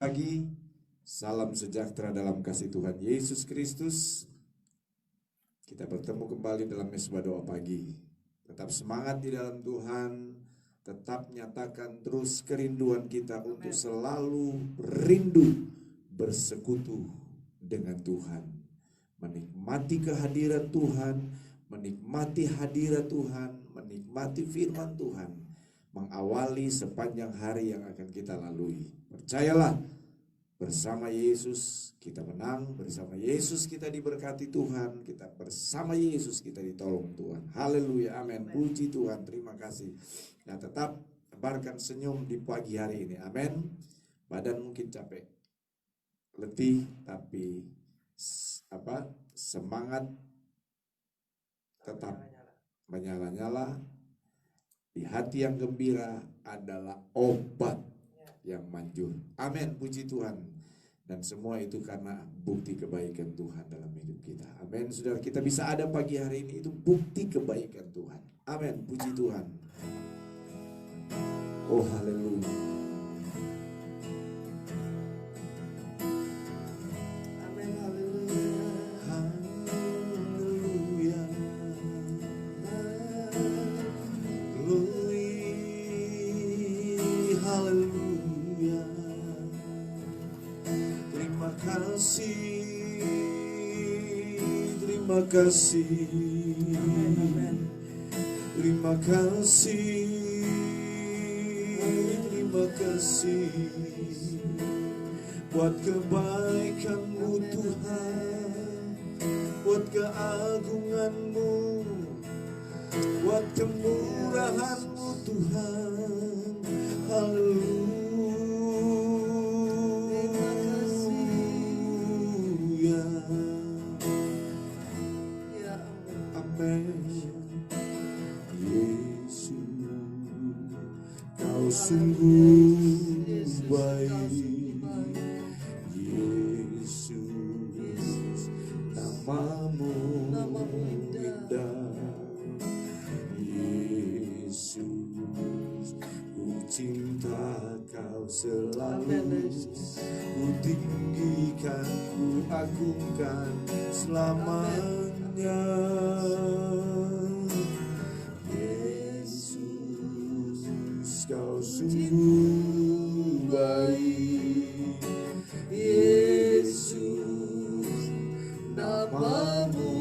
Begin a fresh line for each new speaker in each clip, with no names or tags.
Pagi, salam sejahtera dalam kasih Tuhan Yesus Kristus. Kita bertemu kembali dalam mesbah doa pagi. Tetap semangat di dalam Tuhan, tetap nyatakan terus kerinduan kita untuk selalu rindu bersekutu dengan Tuhan. Menikmati kehadiran Tuhan, menikmati hadirat Tuhan, menikmati firman Tuhan. Mengawali sepanjang hari yang akan kita lalui. Percayalah, bersama Yesus kita menang, bersama Yesus kita diberkati Tuhan, kita bersama Yesus kita ditolong Tuhan. Haleluya, amin. Puji Tuhan, terima kasih. Nah, tetap tebarkan senyum di pagi hari ini, amin. Badan mungkin capek, letih, tapi semangat tetap menyala-nyala. Di hati yang gembira adalah obat yang manjur. Amin, puji Tuhan. Dan semua itu karena bukti kebaikan Tuhan dalam hidup kita. Amin, saudara, kita bisa ada pagi hari ini itu bukti kebaikan Tuhan. Amin, puji Tuhan. Oh, haleluya. Amin, haleluya. Haleluya. Haleluya. Terima kasih, terima kasih, terima kasih, terima kasih buat kebaikan-Mu Tuhan, buat keagungan-Mu, buat kemurahan-Mu Tuhan. Haleluya. Sungguh baik, Yesus, namamu indah, Yesus, ku cinta Kau selalu, ku tinggikan, ku agungkan selamanya. Kau sungguh baik, Yesus, namamu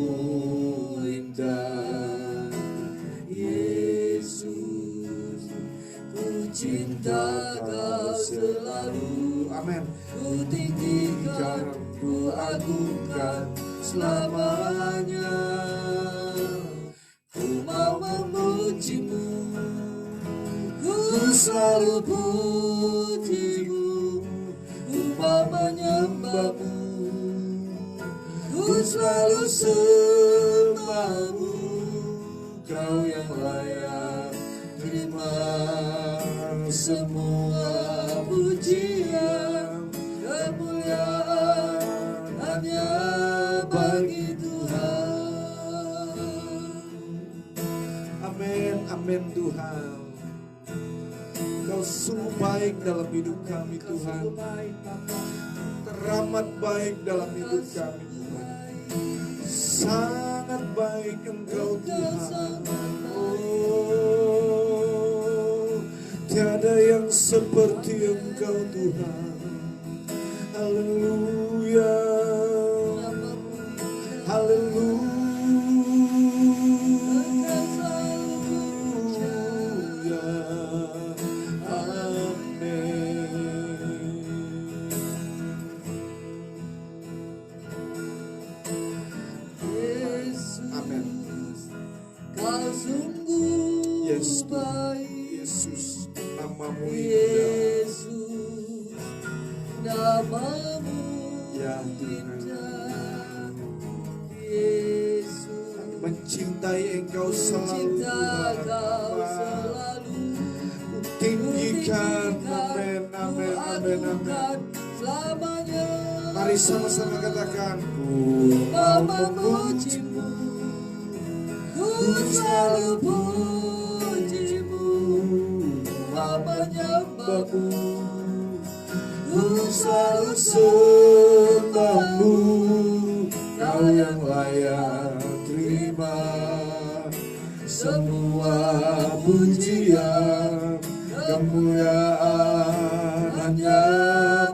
indah, Yesus, ku cinta Kau selalu, amin, ku tinggikan, ku agungkan selamanya. Ku mau memuji-Mu, ku selalu puji-Mu, ku mau menyembah-Mu, ku selalu sembah-Mu. Kau yang layak terima semua pujian, kemuliaan hanya bagi Tuhan. Amin, amin Tuhan. Kau sungguh baik dalam hidup kami Tuhan, teramat baik dalam hidup kami Tuhan, sangat baik Engkau Tuhan. Oh, tiada yang seperti Engkau Tuhan. Haleluya, haleluya. Yes, Yesus, namamu indah, Yesus, namamu indah, Yesus, mencintai Engkau selalu, Tuhan, tinggikan, amin, amin, amin, amin. Mari sama-sama katakan, ku mau memuji-Mu, ku selalu puji-Mu, menyembah-Mu, ku selalu sembahmu, Kau yang layak terima semua pujian, kemuliaan hanya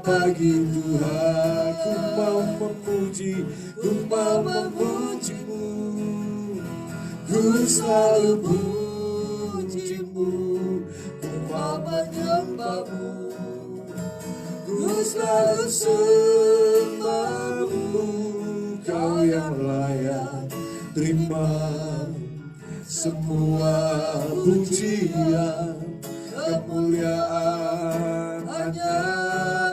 bagi Tuhan. Ku mau memuji, ku mau memujimu, ku selalu pujimu, ku mau menyembahmu, ku selalu sembahmu, Kau yang layak terima semua pujian, kemuliaan hanya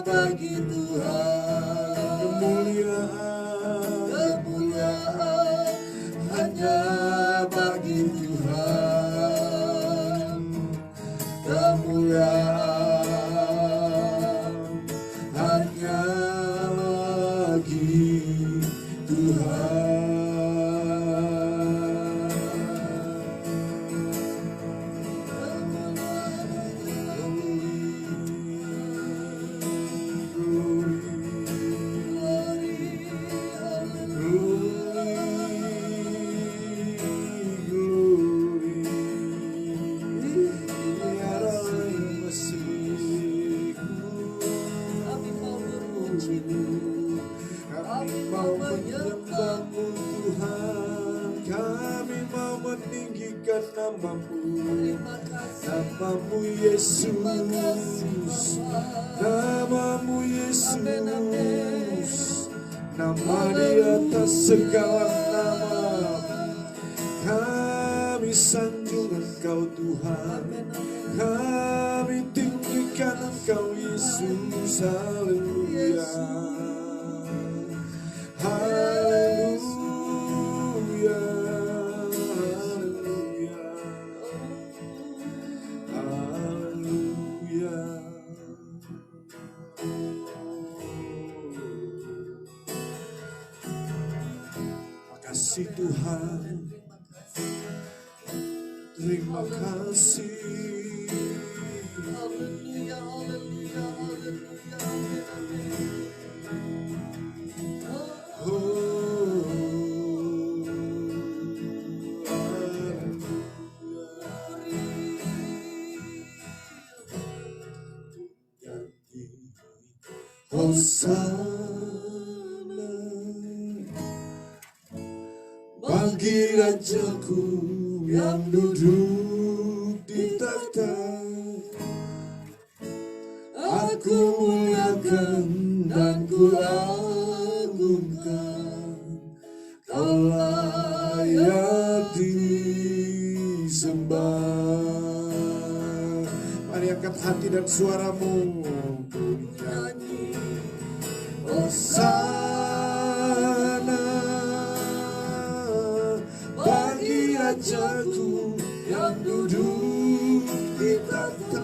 bagi Tuhan. Kemuliaan hanya bagi Tuhan. Kemuliaan hanya bagi Tuhan. Kami mau menyembahmu Tuhan, kami mau meninggikan namamu, namamu Yesus, namamu Yesus, nama di atas segala nama. Kami sanjung Engkau Tuhan, kami tinggikan Engkau Yesus. Haleluya, haleluya, haleluya, haleluya. Makasih Tuhan, terima kasih. Haleluya, haleluya, haleluya, Hosana bagi Rajaku yang duduk di takhta. Aku muliakan dan ku agungkan, Kau layak disembah. Mari angkat hati dan suaramu, nyanyi Hosana bagi Rajaku yang duduk di takhta.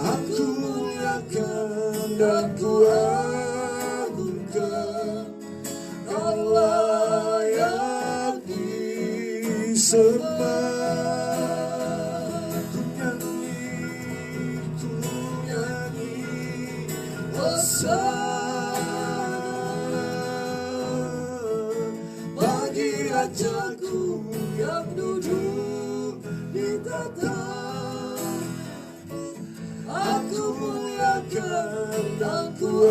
Aku muliakan dan ku agungkan, Kau layak disembah. Ku nyanyi Hosana bagi Rajaku yang duduk di takhta. Aku muliakan dan ku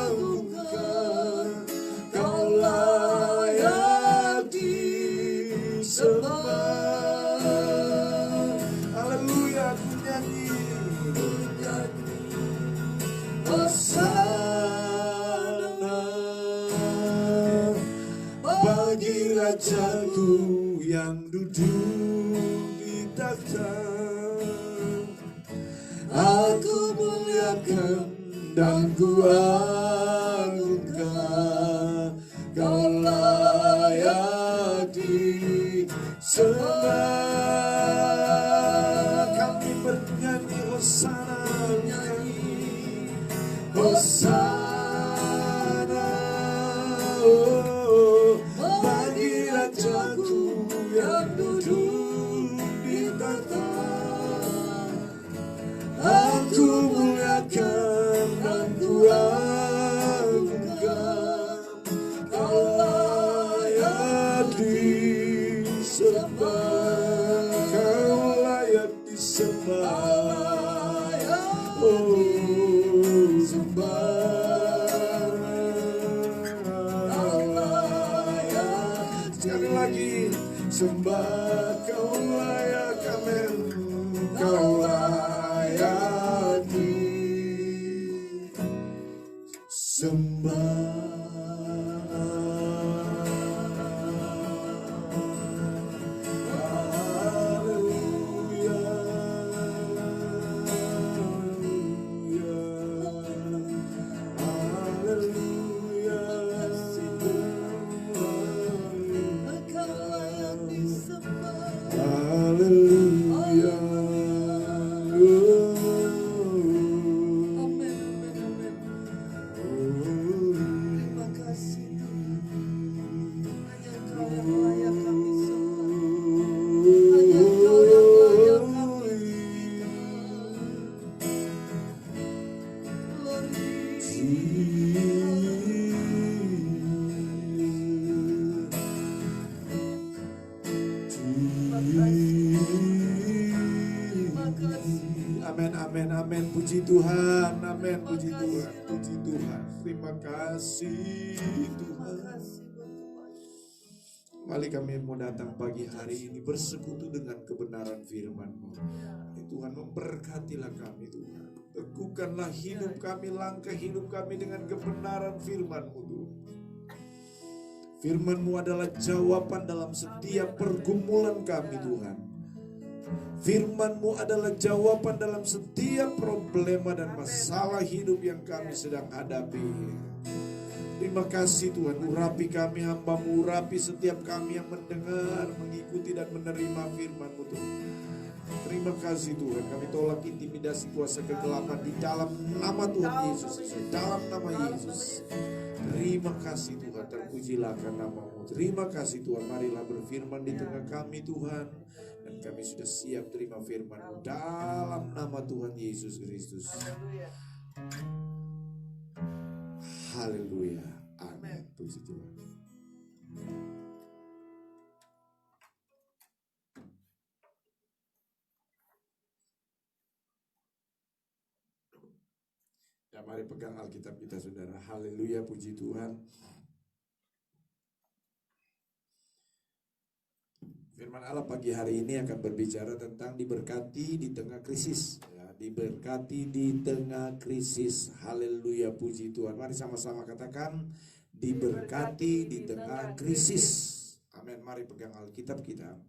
agungkan, Kau layak disembah. Haleluya, ku nyanyi Hosana bagi Rajaku yang duduk di takhta. Aku muliakan dan ku agungkan, Kau layak disembah. Kami bernyanyi Hosana, nyanyi Hosana bagi Rajaku yang duduk di takhta. Aku Sembah Kau layak, amin. Kau layak disembah. Amin. Puji Tuhan. Amin. Puji Tuhan. Puji Tuhan. Terima kasih Tuhan. Kembali kami mau datang pagi hari ini bersekutu dengan kebenaran firman-Mu. Tuhan, memberkatilah kami Tuhan. Teguhkanlah hidup kami, langkah hidup kami dengan kebenaran firman-Mu Tuhan. Firman-Mu adalah jawaban dalam setiap pergumulan kami Tuhan. Firman-Mu adalah jawaban dalam setiap problema dan masalah hidup yang kami sedang hadapi. Terima kasih Tuhan, urapi kami hamba-Mu, urapi setiap kami yang mendengar, mengikuti dan menerima firman-Mu Tuhan. Terima kasih Tuhan, kami tolak intimidasi kuasa kegelapan di dalam nama Tuhan Yesus, dalam nama Yesus. Terima kasih Tuhan, terpujilah akan nama-Mu. Terima kasih Tuhan, marilah berfirman di tengah kami Tuhan. Dan kami sudah siap terima firman-Mu dalam nama Tuhan Yesus Kristus. Haleluya. Amin. Puji Tuhan. Ya, mari pegang Alkitab kita saudara. Haleluya, puji Tuhan. Firman Allah pagi hari ini akan berbicara tentang diberkati di tengah krisis. Ya, diberkati di tengah krisis. Haleluya, puji Tuhan. Mari sama-sama katakan, diberkati di tengah krisis. Amin. Mari pegang Alkitab kita.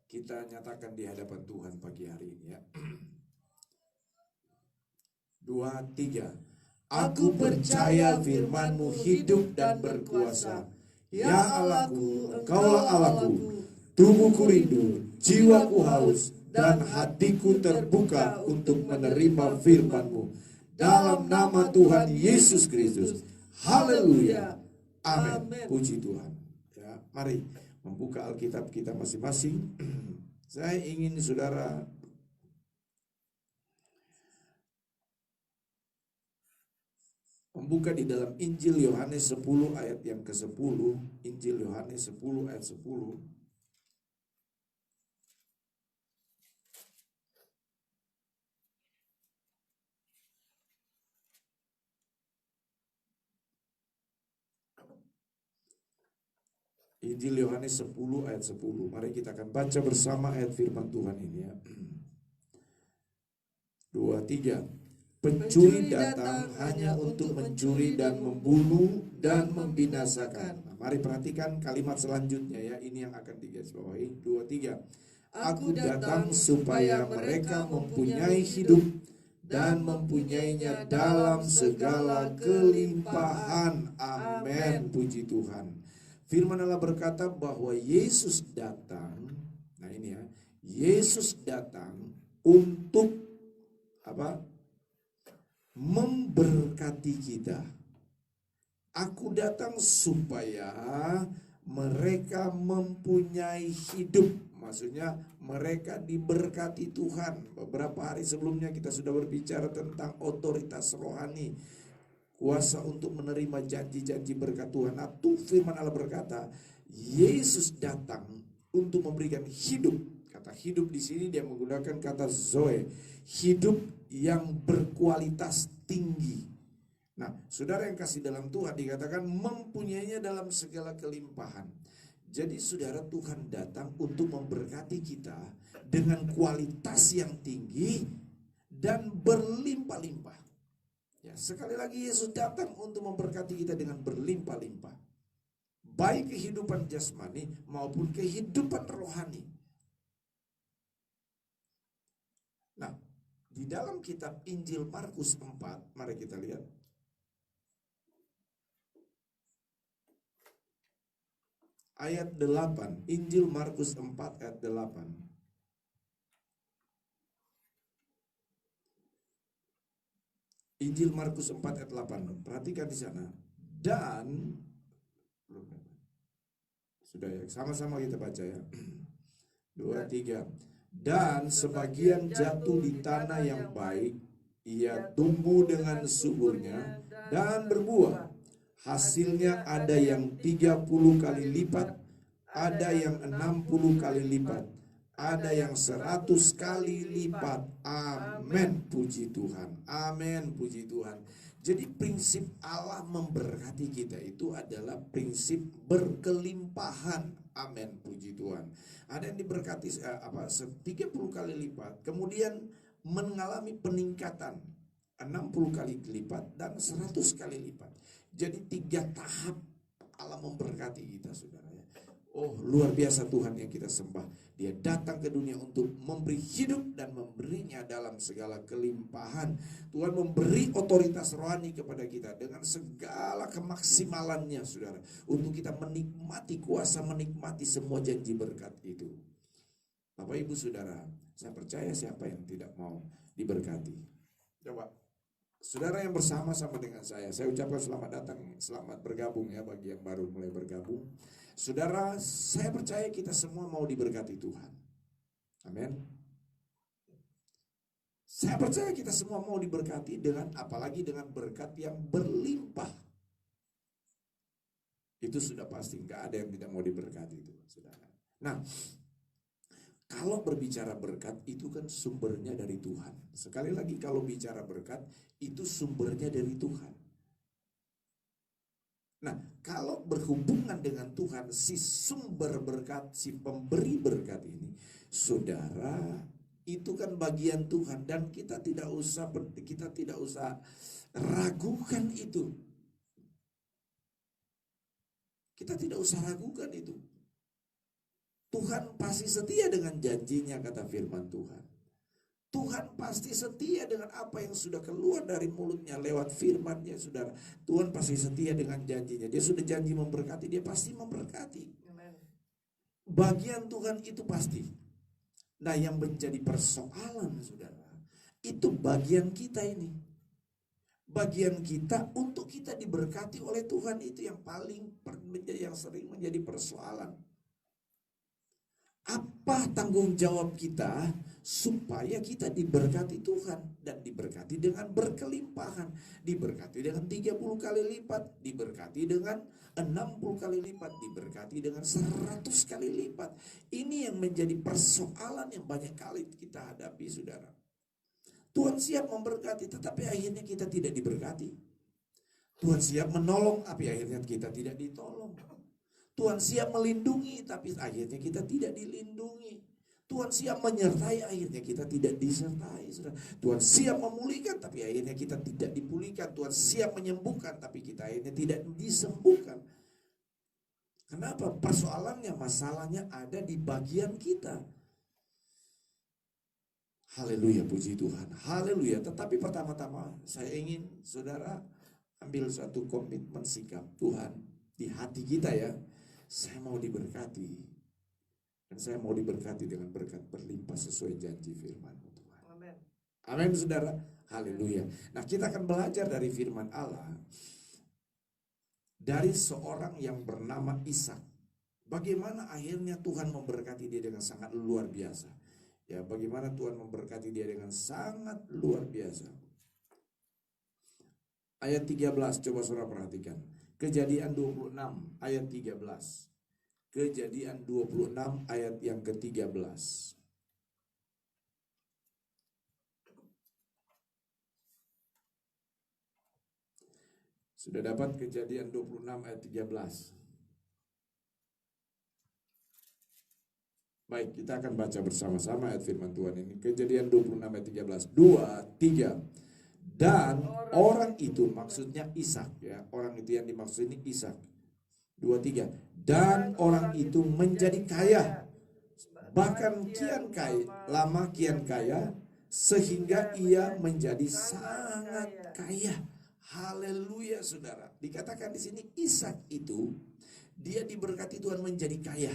Kita nyatakan di hadapan Tuhan pagi hari ini ya. 2, 3. Aku percaya firman-Mu hidup dan berkuasa. Ya Allahku, Engkaulah Allahku, tubuhku rindu, jiwaku haus, dan hatiku terbuka untuk menerima firman-Mu. Dalam nama Tuhan Yesus Kristus. Haleluya. Amin. Puji Tuhan. Ya, mari membuka Alkitab kita masing-masing. Saya ingin saudara membuka di dalam Injil Yohanes 10 ayat yang ke-10. Injil Yohanes 10 ayat 10. Injil Yohanes 10 ayat 10. Mari kita akan baca bersama ayat firman Tuhan ini ya. 2, 3. Pencuri datang hanya untuk mencuri dan membunuh dan membinasakan. Nah, mari perhatikan kalimat selanjutnya ya. Ini yang akan digarisbawahi. 2, 3. Aku datang supaya mereka mempunyai hidup dan mempunyainya dalam segala kelimpahan. Amin. Puji Tuhan. Firman Allah berkata bahwa Yesus datang. Nah ini ya. Yesus datang untuk apa? Memberkati kita. Aku datang supaya mereka mempunyai hidup. Maksudnya mereka diberkati Tuhan. Beberapa hari sebelumnya kita sudah berbicara tentang otoritas rohani, kuasa untuk menerima janji-janji berkat Tuhan. Nah, firman Allah berkata, Yesus datang untuk memberikan hidup. Kata hidup di sini dia menggunakan kata zoe, hidup yang berkualitas tinggi. Nah, saudara yang kasih dalam Tuhan dikatakan mempunyainya dalam segala kelimpahan. Jadi saudara, Tuhan datang untuk memberkati kita dengan kualitas yang tinggi dan berlimpah-limpah. Ya, sekali lagi Yesus datang untuk memberkati kita dengan berlimpah-limpah. Baik kehidupan jasmani maupun kehidupan rohani. Nah, di dalam kitab Injil Markus 4, mari kita lihat. Ayat 8, Injil Markus 4 ayat 8. Injil Markus 4 ayat 8. Perhatikan di sana. Dan sudah ya, sama-sama kita baca ya. 2, 3. Dan sebagian jatuh di tanah yang baik, ia tumbuh dengan suburnya dan berbuah. Hasilnya ada yang 30 kali lipat, ada yang 60 kali lipat, ada yang 100 kali lipat. Amin, puji Tuhan. Amin, puji Tuhan. Jadi prinsip Allah memberkati kita itu adalah prinsip berkelimpahan. Amin, puji Tuhan. Ada yang diberkati 30 kali lipat, kemudian mengalami peningkatan 60 kali lipat dan 100 kali lipat. Jadi 3 tahap Allah memberkati kita, saudara. Oh, luar biasa Tuhan yang kita sembah. Dia datang ke dunia untuk memberi hidup dan memberinya dalam segala kelimpahan. Tuhan memberi otoritas rohani kepada kita dengan segala kemaksimalannya, saudara. Untuk kita menikmati kuasa, menikmati semua janji berkat itu. Bapak Ibu Saudara, saya percaya siapa yang tidak mau diberkati. Coba, saudara yang bersama-sama dengan saya ucapkan selamat datang, selamat bergabung ya bagi yang baru mulai bergabung. Saudara, saya percaya kita semua mau diberkati Tuhan. Amin. Saya percaya kita semua mau diberkati dengan, apalagi dengan berkat yang berlimpah. Itu sudah pasti, nggak ada yang tidak mau diberkati itu, saudara. Nah, kalau berbicara berkat itu kan sumbernya dari Tuhan. Sekali lagi, kalau bicara berkat itu sumbernya dari Tuhan. Nah, kalau berhubungan dengan Tuhan, si sumber berkat, si pemberi berkat ini, saudara, itu kan bagian Tuhan dan kita tidak usah ragukan itu. Kita tidak usah ragukan itu. Tuhan pasti setia dengan janjinya, kata firman Tuhan. Tuhan pasti setia dengan apa yang sudah keluar dari mulutnya lewat firman-Nya, saudara. Tuhan pasti setia dengan janjinya. Dia sudah janji memberkati, dia pasti memberkati. Bagian Tuhan itu pasti. Nah, yang menjadi persoalan, saudara, itu bagian kita ini. Bagian kita untuk kita diberkati oleh Tuhan itu yang yang sering menjadi persoalan. Apa tanggung jawab kita supaya kita diberkati Tuhan dan diberkati dengan berkelimpahan, diberkati dengan 30 kali lipat, diberkati dengan 60 kali lipat, diberkati dengan 100 kali lipat. Ini yang menjadi persoalan yang banyak kali kita hadapi, saudara. Tuhan siap memberkati, tetapi akhirnya kita tidak diberkati. Tuhan siap menolong, tapi akhirnya kita tidak ditolong. Tuhan siap melindungi, tapi akhirnya kita tidak dilindungi. Tuhan siap menyertai, akhirnya kita tidak disertai. Tuhan siap memulihkan, tapi akhirnya kita tidak dipulihkan. Tuhan siap menyembuhkan, tapi kita akhirnya tidak disembuhkan. Kenapa? Persoalannya, masalahnya ada di bagian kita. Haleluya, puji Tuhan. Haleluya. Tetapi pertama-tama saya ingin saudara ambil suatu komitmen sikap. Tuhan, di hati kita ya, saya mau diberkati. Dan saya mau diberkati dengan berkat berlimpah sesuai janji firman Tuhan. Amin. Amin, saudara. Haleluya. Nah, kita akan belajar dari firman Allah. Dari seorang yang bernama Ishak. Bagaimana akhirnya Tuhan memberkati dia dengan sangat luar biasa. Ya, bagaimana Tuhan memberkati dia dengan sangat luar biasa. Ayat 13, coba saudara perhatikan. Kejadian 26 ayat 13. Kejadian 26 ayat yang ke-13. Sudah dapat Kejadian 26 ayat 13. Baik, kita akan baca bersama-sama ayat firman Tuhan ini. Kejadian 26 ayat 13. 2, 3. Dan orang itu, maksudnya Ishak ya. Orang itu yang dimaksud ini Ishak. 2, 3. Dan orang itu menjadi kaya. Bahkan kian kaya, lama kian kaya, sehingga ia menjadi sangat kaya. Haleluya saudara. Dikatakan di sini Ishak itu, dia diberkati Tuhan menjadi kaya.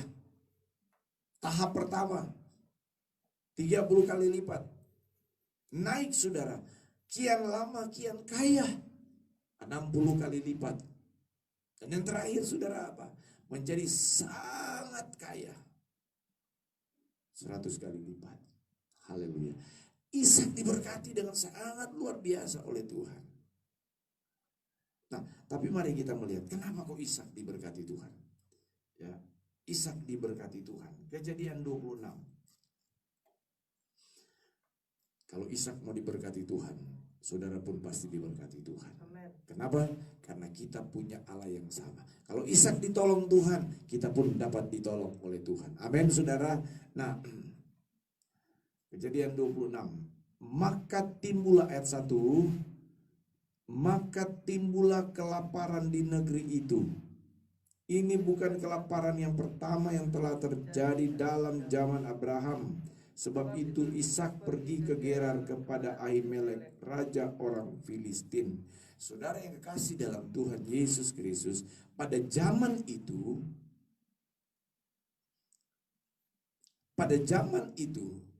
Tahap pertama 30 kali lipat. Naik saudara. Kian lama kian kaya. 60 kali lipat. Dan yang terakhir saudara apa? Menjadi sangat kaya. 100 kali lipat. Haleluya. Ishak diberkati dengan sangat luar biasa oleh Tuhan. Nah, tapi mari kita melihat kenapa kok Ishak diberkati Tuhan. Ya. Ishak diberkati Tuhan. Kejadian 26. Kalau Ishak mau diberkati Tuhan, saudara pun pasti diberkati Tuhan. Amen. Kenapa? Karena kita punya Allah yang sama. Kalau Ishak ditolong Tuhan, kita pun dapat ditolong oleh Tuhan. Amin saudara. Nah, Kejadian 26. Maka timbullah ayat 1. Maka timbullah kelaparan di negeri itu. Ini bukan kelaparan yang pertama yang telah terjadi dalam zaman Abraham. Sebab itu Ishak pergi ke Gerar kepada Ahimelek, raja orang Filistin. Saudara yang kekasih dalam Tuhan Yesus Kristus, pada zaman itu,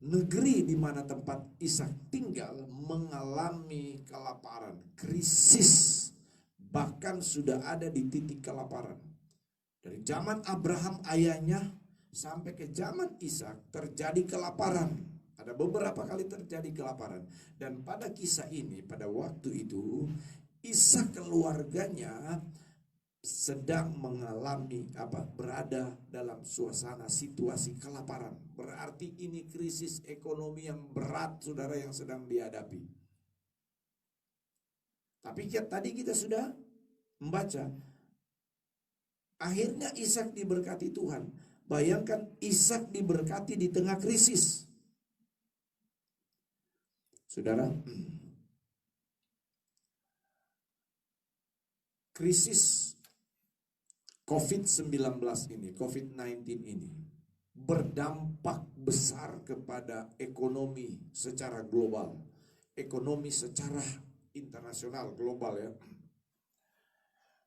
negeri di mana tempat Ishak tinggal mengalami kelaparan, krisis, bahkan sudah ada di titik kelaparan. Dari zaman Abraham ayahnya sampai ke zaman Ishak terjadi kelaparan. Ada beberapa kali terjadi kelaparan. Dan pada kisah ini, pada waktu itu, Ishak keluarganya sedang mengalami berada dalam suasana situasi kelaparan. Berarti ini krisis ekonomi yang berat saudara yang sedang dihadapi. Tapi tadi kita sudah membaca, akhirnya Ishak diberkati Tuhan. Bayangkan Ishak diberkati di tengah krisis. Saudara, krisis COVID-19 ini, COVID-19 ini berdampak besar kepada ekonomi secara global. Ekonomi secara internasional, global ya.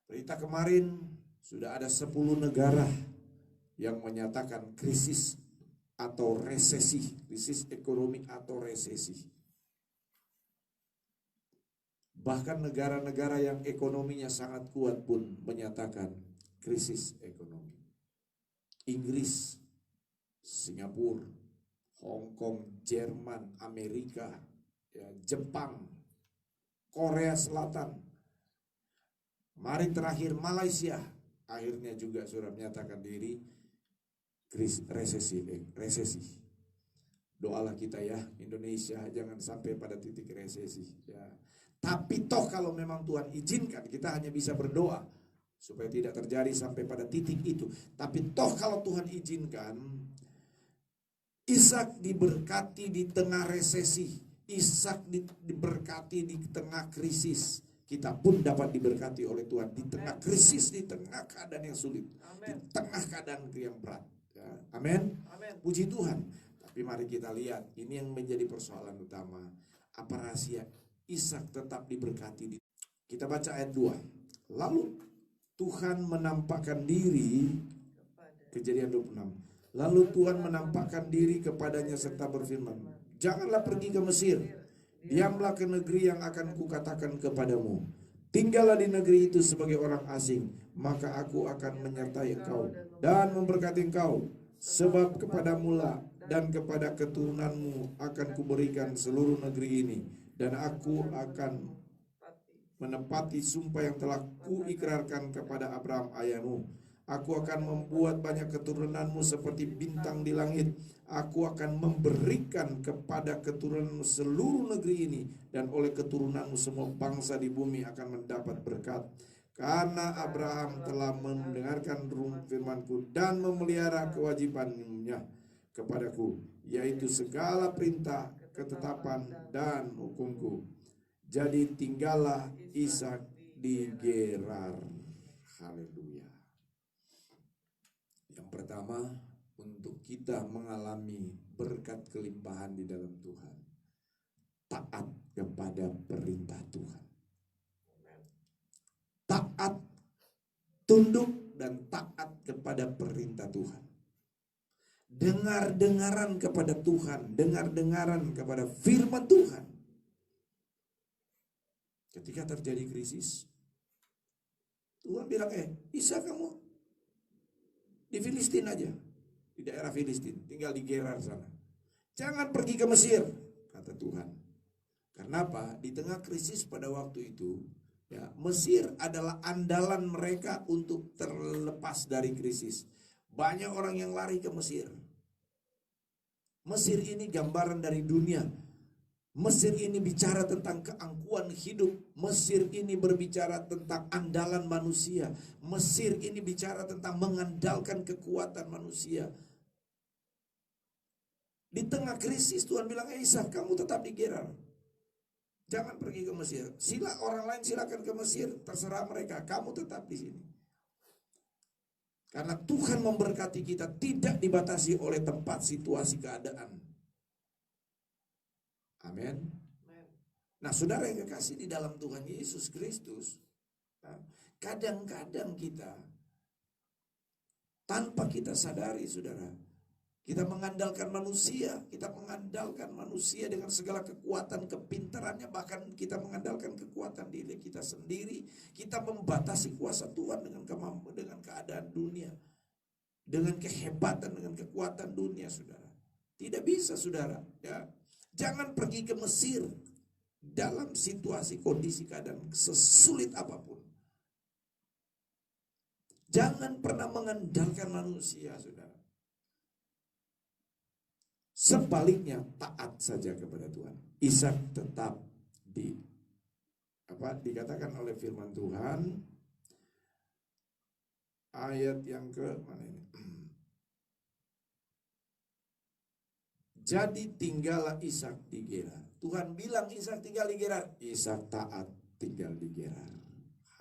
Berita kemarin sudah ada 10 negara yang menyatakan krisis atau resesi, krisis ekonomi atau resesi. Bahkan negara-negara yang ekonominya sangat kuat pun menyatakan krisis ekonomi. Inggris, Singapura, Hong Kong, Jerman, Amerika, ya, Jepang, Korea Selatan. Kemarin terakhir Malaysia akhirnya juga sudah menyatakan diri resesi. Doalah kita ya, Indonesia jangan sampai pada titik resesi ya. Tapi toh kalau memang Tuhan izinkan, kita hanya bisa berdoa supaya tidak terjadi sampai pada titik itu. Tapi toh kalau Tuhan izinkan, Ishak diberkati di tengah resesi, Ishak diberkati di tengah krisis. Kita pun dapat diberkati oleh Tuhan di tengah krisis, di tengah keadaan yang sulit, Amen. Di tengah keadaan yang berat. Ya. Amin. Puji Tuhan. Tapi mari kita lihat, ini yang menjadi persoalan utama. Apa rahasia Ishak tetap diberkati? Kita baca ayat 2. Lalu Tuhan menampakkan diri, Kejadian 26. Lalu Tuhan menampakkan diri kepadanya serta berfirman, janganlah pergi ke Mesir. Diamlah ke negeri yang akan kukatakan kepadamu. Tinggallah di negeri itu sebagai orang asing, maka aku akan menyertai engkau dan memberkati engkau. Sebab kepadamulah dan kepada keturunanmu akan kuberikan seluruh negeri ini, dan aku akan menepati sumpah yang telah kuikrarkan kepada Abraham ayahmu. Aku akan membuat banyak keturunanmu seperti bintang di langit. Aku akan memberikan kepada keturunanmu seluruh negeri ini, dan oleh keturunanmu semua bangsa di bumi akan mendapat berkat. Karena Abraham telah mendengarkan firmanku dan memelihara kewajibannya. kepadaku, yaitu segala perintah, ketetapan, dan hukumku. Jadi tinggallah Ishak di Gerar. Haleluya. Yang pertama, untuk kita mengalami berkat kelimpahan di dalam Tuhan, taat kepada perintah Tuhan. Taat, tunduk, dan taat kepada perintah Tuhan. Dengar-dengaran kepada Tuhan, dengar-dengaran kepada firman Tuhan. Ketika terjadi krisis, Tuhan bilang, Ishak kamu di Filistin aja, di daerah Filistin, tinggal di Gerar sana. Jangan pergi ke Mesir, kata Tuhan. Karena apa? Di tengah krisis pada waktu itu, ya, Mesir adalah andalan mereka untuk terlepas dari krisis. Banyak orang yang lari ke Mesir. Mesir ini gambaran dari dunia. Mesir ini bicara tentang keangkuhan hidup. Mesir ini berbicara tentang andalan manusia. Mesir ini bicara tentang mengandalkan kekuatan manusia. Di tengah krisis Tuhan bilang, Ishak kamu tetap di Gerar. Jangan pergi ke Mesir. Orang lain silakan ke Mesir, terserah mereka. Kamu tetap di sini. Karena Tuhan memberkati kita tidak dibatasi oleh tempat, situasi, keadaan. Amin. Nah, saudara yang kekasih di dalam Tuhan Yesus Kristus, kadang-kadang kita tanpa kita sadari, saudara, kita mengandalkan manusia, dengan segala kekuatan, kepintarannya, bahkan kita mengandalkan kekuatan diri kita sendiri. Kita membatasi kuasa Tuhan dengan keadaan dunia, dengan kehebatan, dengan kekuatan dunia, saudara. Tidak bisa, saudara. Ya, jangan pergi ke Mesir dalam situasi, kondisi, keadaan sesulit apapun. Jangan pernah mengandalkan manusia, saudara. Sebaliknya, taat saja kepada Tuhan. Ishak tetap dikatakan oleh firman Tuhan, ayat yang ke mana ini? Jadi tinggallah Ishak di Gerar. Tuhan bilang Ishak tinggal di Gerar. Ishak taat tinggal di Gerar.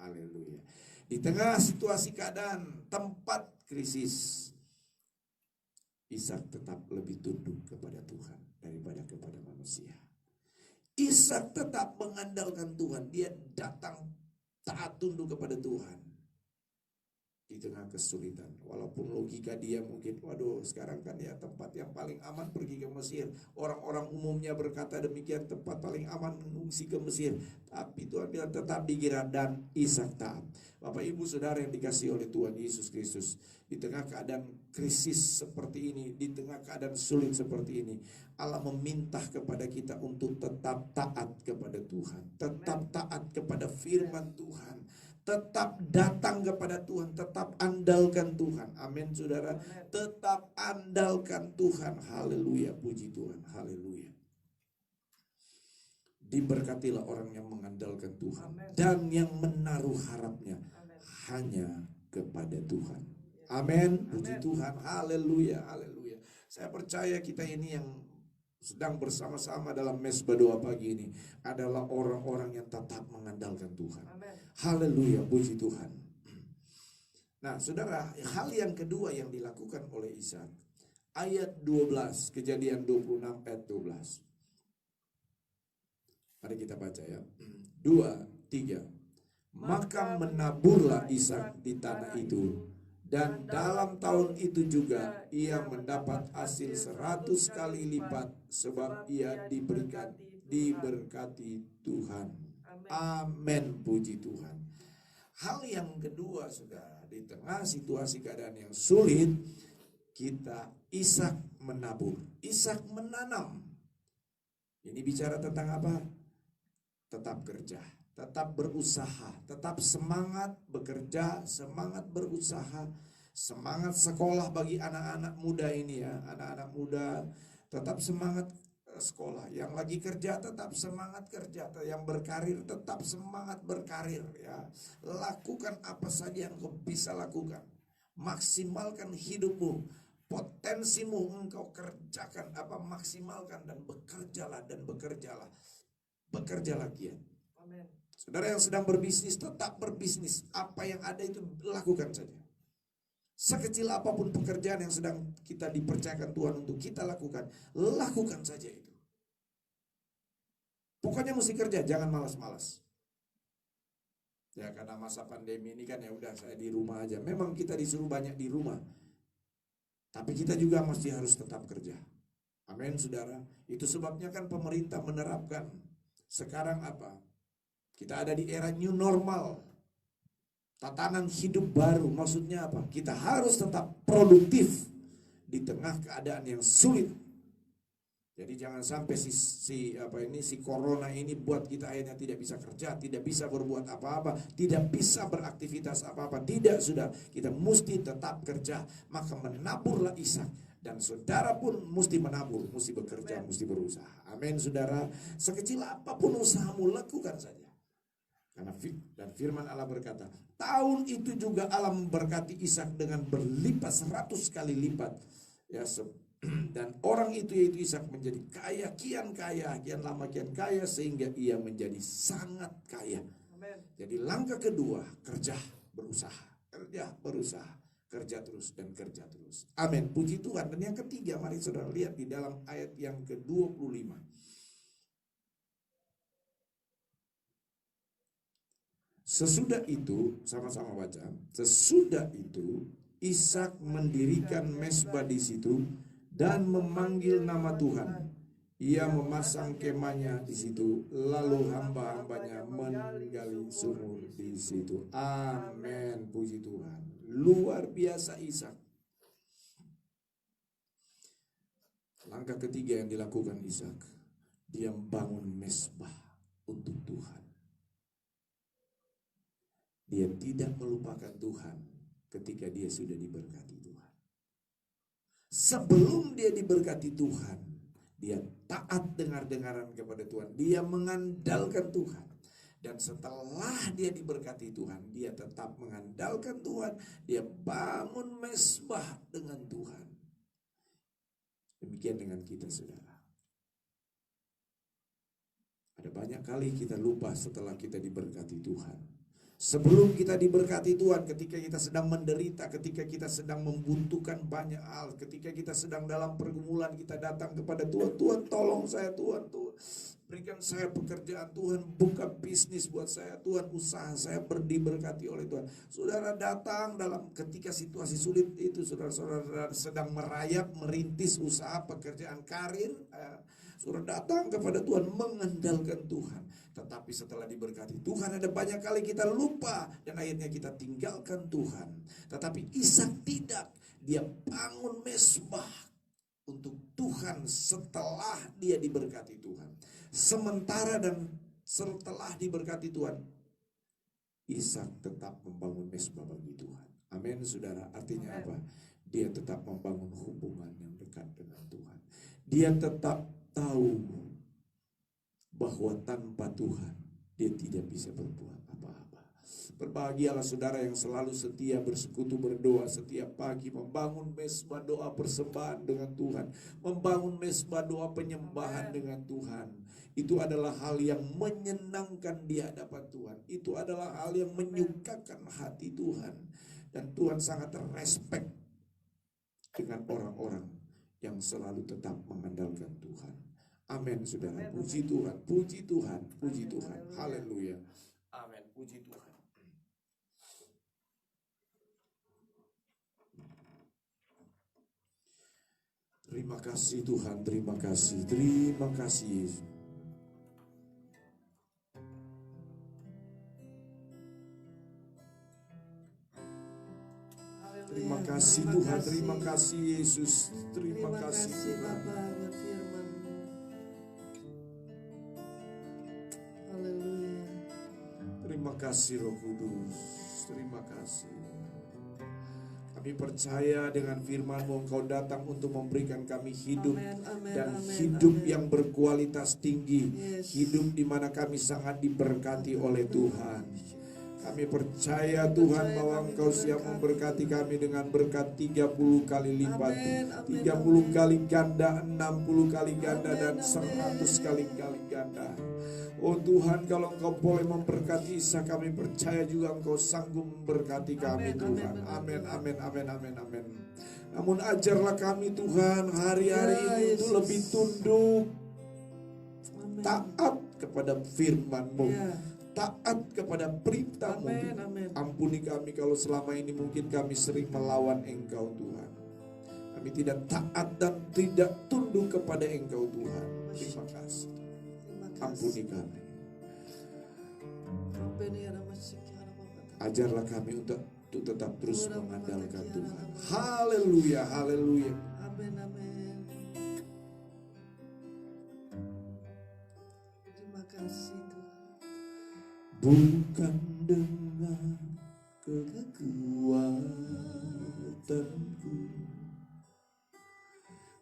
Haleluya. Di tengah situasi keadaan, tempat krisis, Ishak tetap lebih tunduk kepada Tuhan daripada kepada manusia. Ishak tetap mengandalkan Tuhan. Dia datang taat tunduk kepada Tuhan di tengah kesulitan. Walaupun logika dia mungkin, waduh sekarang kan ya tempat yang paling aman pergi ke Mesir. Orang-orang umumnya berkata demikian, tempat paling aman mengungsi ke Mesir. Tapi Tuhan bilang tetap di Gerar, dan Ishak taat. Bapak Ibu Saudara yang dikasihi oleh Tuhan Yesus Kristus, di tengah keadaan krisis seperti ini, di tengah keadaan sulit seperti ini, Allah meminta kepada kita untuk tetap taat kepada Tuhan, tetap taat kepada firman Tuhan, tetap datang kepada Tuhan, tetap andalkan Tuhan. Amin, saudara. Tetap andalkan Tuhan. Haleluya, puji Tuhan. Haleluya. Diberkatilah orang yang mengandalkan Tuhan. Amen. Dan yang menaruh harapnya hanya kepada Tuhan. Amin, puji Tuhan. Haleluya, haleluya. Saya percaya kita ini yang sedang bersama-sama dalam mesbah doa pagi ini adalah orang-orang yang tetap mengandalkan Tuhan. Amen. Haleluya, puji Tuhan. Nah, saudara, hal yang kedua yang dilakukan oleh Ishak, ayat 12, Kejadian 26 ayat 12. Mari kita baca ya. 2, 3. Maka menaburlah Ishak di tanah itu, dan dalam tahun itu juga ia mendapat hasil 100 kali lipat, sebab ia diberkati Tuhan. Amin, puji Tuhan. Hal yang kedua, saudara, di tengah situasi keadaan yang sulit, Ishak menabur, Ishak menanam. Ini bicara tentang apa? Tetap kerja, tetap berusaha, tetap semangat bekerja, semangat berusaha, semangat sekolah bagi anak-anak muda ini ya. Anak-anak muda tetap semangat sekolah, yang lagi kerja tetap semangat kerja, yang berkarir tetap semangat berkarir ya. Lakukan apa saja yang kau bisa lakukan, maksimalkan hidupmu, potensimu engkau kerjakan, maksimalkan, dan bekerjalah bekerjalah giat.
Amin.
Saudara yang sedang berbisnis, tetap berbisnis. Apa yang ada itu lakukan saja. Sekecil apapun pekerjaan yang sedang kita dipercayakan Tuhan untuk kita lakukan saja itu. Pokoknya mesti kerja, jangan malas-malas. Ya karena masa pandemi ini kan ya udah saya di rumah aja. Memang kita disuruh banyak di rumah. Tapi kita juga mesti harus tetap kerja. Amin, saudara. Itu sebabnya kan pemerintah menerapkan sekarang apa? Kita ada di era new normal. Tatanan hidup baru. Maksudnya apa? Kita harus tetap produktif di tengah keadaan yang sulit. Jadi jangan sampai si corona ini buat kita akhirnya tidak bisa kerja, tidak bisa berbuat apa-apa, tidak bisa beraktivitas apa-apa. Tidak, sudah. Kita mesti tetap kerja. Maka menaburlah Ishak. Dan saudara pun mesti menabur, mesti bekerja, mesti berusaha. Amin, saudara. Sekecil apapun usahamu, lakukan saja. Karena dan firman Allah berkata, tahun itu juga Allah memberkati Ishak dengan berlipat 100 kali lipat. Ya, dan orang itu yaitu Ishak menjadi kaya, kian lama kian kaya, sehingga ia menjadi sangat kaya.
Amen.
Jadi langkah kedua, kerja, berusaha, kerja terus dan kerja terus. Amin, puji Tuhan. Dan yang ketiga, mari saudara lihat di dalam ayat yang ke-25. Sesudah itu, sama-sama baca. Sesudah itu Ishak mendirikan mezbah di situ dan memanggil nama Tuhan. Ia memasang kemahnya di situ, lalu hamba-hambanya menggali sumur di situ. Amin, puji Tuhan. Luar biasa Ishak. Langkah ketiga yang dilakukan Ishak, dia membangun mezbah untuk Tuhan. Dia tidak melupakan Tuhan ketika dia sudah diberkati Tuhan. Sebelum dia diberkati Tuhan, dia taat dengar-dengaran kepada Tuhan. Dia mengandalkan Tuhan. Dan setelah dia diberkati Tuhan, dia tetap mengandalkan Tuhan. Dia bangun mezbah dengan Tuhan. Demikian dengan kita, saudara. Ada banyak kali kita lupa setelah kita diberkati Tuhan. Sebelum kita diberkati Tuhan, ketika kita sedang menderita, ketika kita sedang membutuhkan banyak hal, ketika kita sedang dalam pergumulan, kita datang kepada Tuhan. Tuhan tolong saya, Tuhan berikan saya pekerjaan, Tuhan buka bisnis buat saya, Tuhan usaha saya diberkati oleh Tuhan. Saudara datang dalam ketika situasi sulit itu, saudara-saudara sedang merayap, merintis usaha, pekerjaan, karir, saudara datang kepada Tuhan, mengandalkan Tuhan. Tetapi setelah diberkati Tuhan, ada banyak kali kita lupa dan akhirnya kita tinggalkan Tuhan. Tetapi Ishak tidak, dia bangun mezbah untuk Tuhan setelah dia diberkati Tuhan. Sementara dan setelah diberkati Tuhan, Ishak tetap membangun mezbah bagi Tuhan. Amin, saudara. Artinya apa? Dia tetap membangun hubungan yang dekat dengan Tuhan. Dia tetap tahu bahwa tanpa Tuhan dia tidak bisa berbuat apa-apa. Berbahagialah saudara yang selalu setia bersekutu berdoa setiap pagi, membangun mezbah doa persembahan dengan Tuhan, membangun mezbah doa penyembahan dengan Tuhan. Itu adalah hal yang menyenangkan di hadapan Tuhan. Itu adalah hal yang menyukakan hati Tuhan. Dan Tuhan sangat respect dengan orang-orang yang selalu tetap mengandalkan Tuhan. Amin, saudara. Puji Tuhan, puji Tuhan, puji Tuhan. Haleluya. Amin, puji Tuhan. Terima kasih Tuhan, terima kasih Yesus. Terima kasih Tuhan, terima kasih Yesus, terima kasih Tuhan. Terima kasih Roh Kudus, terima kasih. Kami percaya dengan firman-Mu Engkau datang untuk memberikan kami hidup, dan hidup yang berkualitas tinggi, hidup di mana kami sangat diberkati oleh Tuhan. Kami percaya Tuhan bahwa Engkau siap memberkati kami dengan berkat 30 kali lipat, 30 kali ganda, 60 kali ganda, dan 100 kali ganda. Oh Tuhan, kalau Engkau boleh memberkati Isa, kami percaya juga Engkau sanggup memberkati kami Tuhan. Amin, amin, amin, amin, amin. Namun ajarlah kami Tuhan hari-hari ini untuk lebih tunduk, taat kepada firman-Mu, taat kepada perintah-Mu. Ampuni kami kalau selama ini mungkin kami sering melawan Engkau Tuhan. Kami tidak taat dan tidak tunduk kepada Engkau Tuhan. Terima kasih. Ampuni kami. Ajarlah kami untuk tetap terus mengandalkan Tuhan. Haleluya, haleluya.
Amin, amin. Terima kasih Tuhan.
Bukan dengan kekuatanku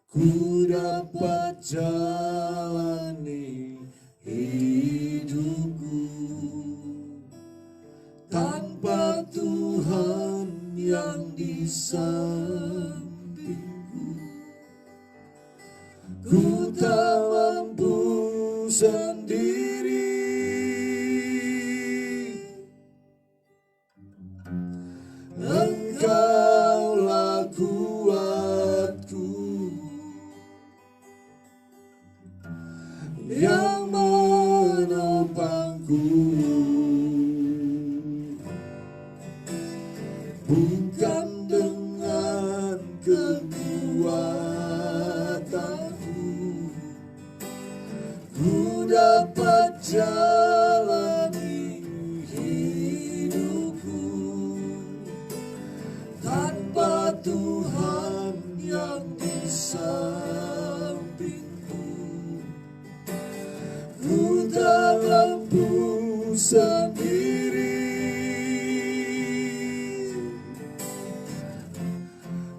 ku dapat jalani hidupku, tanpa Tuhan yang di sampingku, ku tak mampu sendiri. Engkaulah kuatku yang menopangku, bukan dengan kekuatanku ku dapat jalani hidupku, tanpa Tuhan yang di sampingku, ku tak mampu sendiri.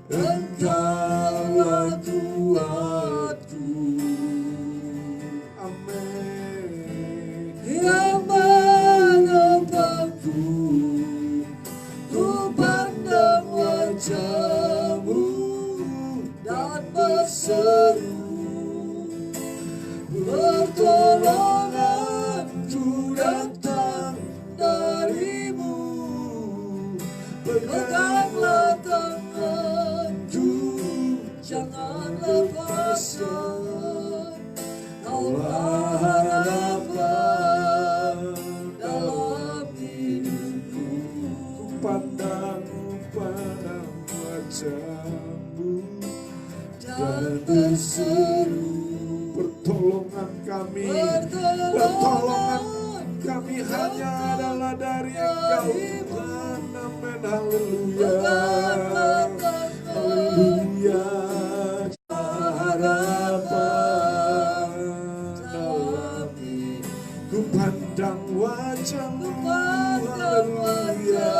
Engkaulah kuatku, amin, yang menopangku. Ku pandang wajah-Mu dan berseru, pertolonganku datang dari-Mu. Peganglah tanganku, jangan lepaskan. Kaulah harapan dalam hidupku. Ku pandang wajah-Mu dan berseru, pertolongan kami hanya adalah dari Engkau Tuhan. Amin, haleluya, haleluya. Harapan dalam hidup, ku pandang wajah-Mu, haleluya.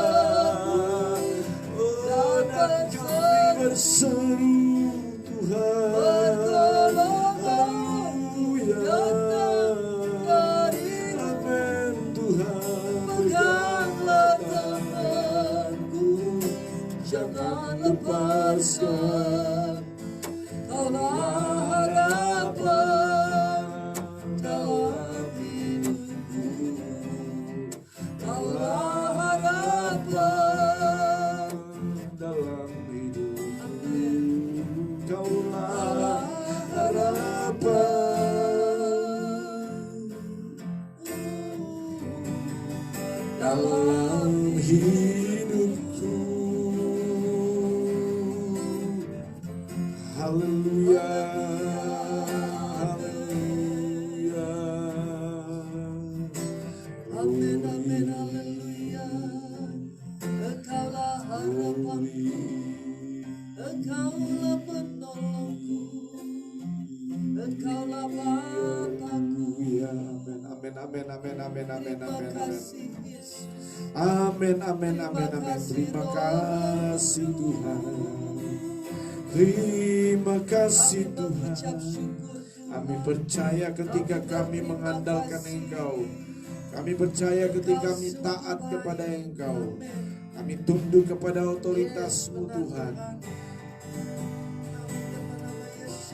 Oh, dan kami berseru Tuhan, haleluya. Amin Tuhan, peganglah tanganku, jangan lepaskan. Kaulah harapan dalam hidupku, kaulah harapan dalam hidupku, kaulah harapan dalam hidupku. Haleluya, haleluya.
Amin, amin, haleluya. Engkaulah harapanku, Engkaulah penolongku, Engkaulah Bapakku.
Amin, amin, amin, amin, amin,
Terima
amin, amin.
kasih Yesus.
Amin, amin, amin, amin. Terima kasih Tuhan. Terima kasih
Kami
Tuhan.
mengucap syukur Tuhan.
Kami percaya ketika kami mengandalkan Engkau, Kami percaya ketika kami taat kepada Engkau, kami tunduk kepada otoritas-Mu Tuhan,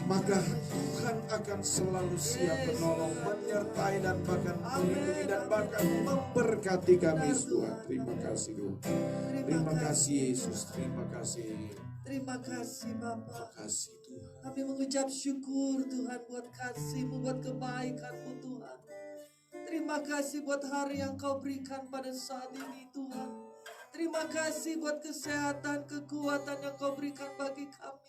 maka Tuhan akan selalu siap menolong, menyertai dan bahkan melindungi dan bahkan memberkati kami Tuhan. Terima kasih Tuhan. Terima kasih Yesus. Terima kasih.
Terima kasih Bapa.
Terima kasih Tuhan.
Kami mengucap syukur Tuhan buat kasih-Mu, buat kebaikan-Mu Tuhan. Terima kasih buat hari yang Kau berikan pada saat ini Tuhan. Terima kasih buat kesehatan, kekuatan yang Kau berikan bagi kami.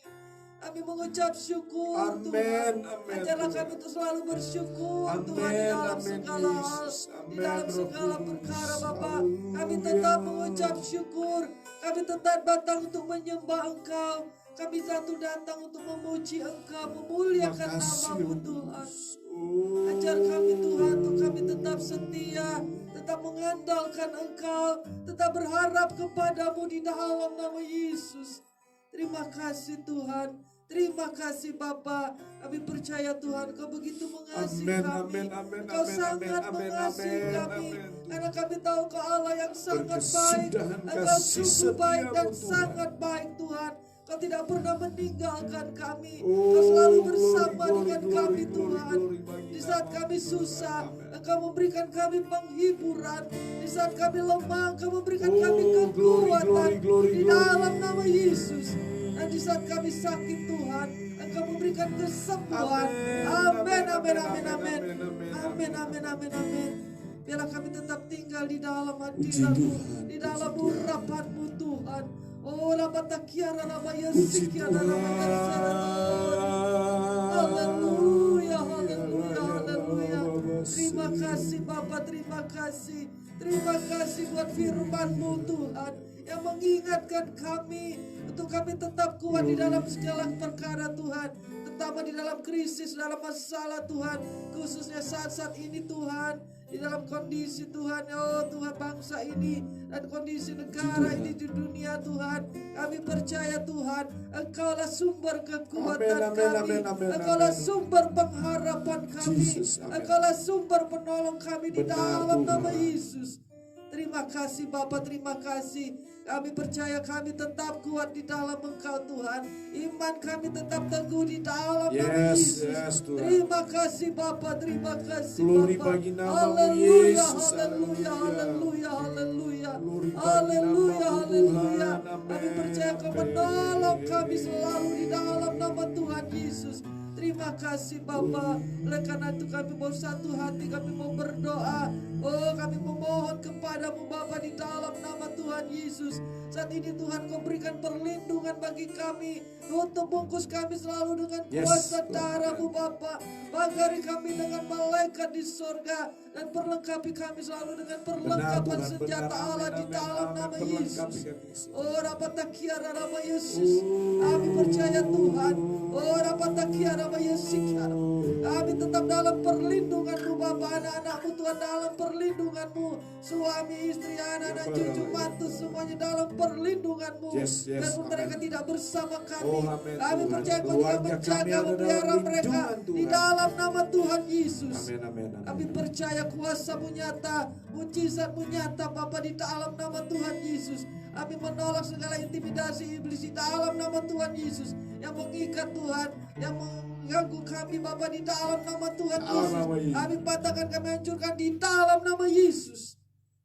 Kami mengucap syukur
Amin,
Tuhan.
amin,
Ajarlah
Tuhan.
kami untuk selalu bersyukur
Amin,
Tuhan di dalam
amin,
segala hal,
Yesus.
di
Amin,
dalam
Roh
segala
Kudus.
perkara Bapa. Kami
Haleluya.
tetap mengucap syukur. Kami tetap datang untuk menyembah Engkau. Kami satu datang untuk memuji Engkau, memuliakan nama-Mu Tuhan. Ajar kami Tuhan untuk kami tetap setia, tetap mengandalkan Engkau, tetap berharap kepadamu di dalam nama Yesus. Terima kasih Tuhan. Terima kasih Bapa. Kami percaya Tuhan Kau begitu mengasihi
Amin,
kami.
amin, amin,
Kau
amin,
sangat
amin, amin,
mengasihi
amin,
kami.
amin.
Karena kami tahu Kau Allah yang sangat baik.
Berkesudahan
Engkau
kasih
sungguh baik dan
setiamu, Tuhan.
sangat baik Tuhan. Kau tidak pernah meninggalkan kami.
Oh,
Kau selalu
glory,
bersama
glory,
dengan
glory,
kami
glory,
Tuhan.
glory bagi
Di saat
nama
kami
Tuhan.
susah,
Amin.
Engkau memberikan kami penghiburan. Di saat kami lemah, Engkau memberikan
Oh,
kami
glory,
kekuatan.
glory, glory,
Di
glory.
dalam nama Yesus. Dan di saat kami sakit Tuhan, Engkau memberikan kesembuhan. Amin, amin, amin, amin. Amin, amin, amin, amin. Biarlah kami tetap tinggal di dalam hadirat-Mu,
Tuhan,
di dalam
puji Tuhan.
urapan-Mu Tuhan. Oh, labatakiara labaya
Puji
sikiara
Tuhan.
labaya Haleluya, haleluya, haleluya. Terima kasih Bapa, terima kasih. Terima kasih buat firman-Mu Tuhan yang mengingatkan kami untuk kami tetap kuat di dalam segala perkara Tuhan, terutama di dalam krisis, dalam masalah Tuhan, khususnya saat-saat ini Tuhan, di dalam kondisi Tuhan, oh Tuhan bangsa ini dan kondisi negara ini di dunia Tuhan, kami percaya Tuhan, Engkaulah sumber kekuatan
Amin, amin,
kami,
amin, amin,
Engkaulah
amin.
sumber pengharapan kami,
Jesus, amin.
Engkaulah sumber penolong kami di
Benar,
dalam
Tuhan.
nama Yesus. Terima kasih Bapa, terima kasih. Kami percaya kami tetap kuat di dalam Engkau Tuhan. Iman kami tetap teguh di dalam nama
Yes,
Yesus.
yes, Tuhan.
Terima kasih Bapa, terima kasih
Glory
Bapa.
bagi nama-Mu,
Haleluya,
Yesus.
haleluya,
Haleluya.
haleluya, haleluya.
Glory bagi
Haleluya,
nama-Mu,
haleluya.
Tuhan.
Kami
Amin.
percaya Kau menolong kami selalu di dalam nama Tuhan Yesus. Terima kasih Bapa. Oleh karena itu kami mau satu hati, kami mau berdoa. Oh, kami memohon kepadamu Bapa di dalam nama Tuhan Yesus. Saat ini Tuhan Kau berikan perlindungan bagi kami. Tutup bungkus kami selalu dengan
Yes,
kuasa
Tuhan.
darah-Mu Bapa. Bagari kami dengan malaikat di sorga. Dan perlengkapi kami selalu dengan perlengkapan
Tuhan,
senjata
benar.
Allah
Amin,
di
amin,
dalam
amin.
nama
Perlengkapi
Yesus.
kami, Yesus.
Oh, rapatakiara nama Yesus. Kami percaya Tuhan. Oh, rapatakiara nama Yesus. Kami tetap dalam perlindungan-Mu Bapa, anak-anak-Mu Tuhan dalam perlindungan-Mu. Suami, istri, anak-anak, cucu, mantu semuanya dalam perlindungan-Mu.
Yes, yes,
Dan mereka
amin.
tidak bersama kami.
Oh, amin,
Kami
Tuhan.
percaya Kau juga
Keluarga kami
menjaga,
ada dalam
memelihara mereka
lindungan,
di
Tuhan.
dalam nama Tuhan Yesus.
Amin, amin, amin.
Kami percaya kuasa-Mu nyata, mujizat-Mu nyata Bapa di dalam nama Tuhan Yesus. Kami menolak segala intimidasi iblis di dalam nama Tuhan Yesus yang mengikat Tuhan, yang mengganggu kami Bapa di dalam nama Tuhan
Dalam
Yesus.
nama Yesus.
Kami patahkan, kami hancurkan di dalam nama Yesus.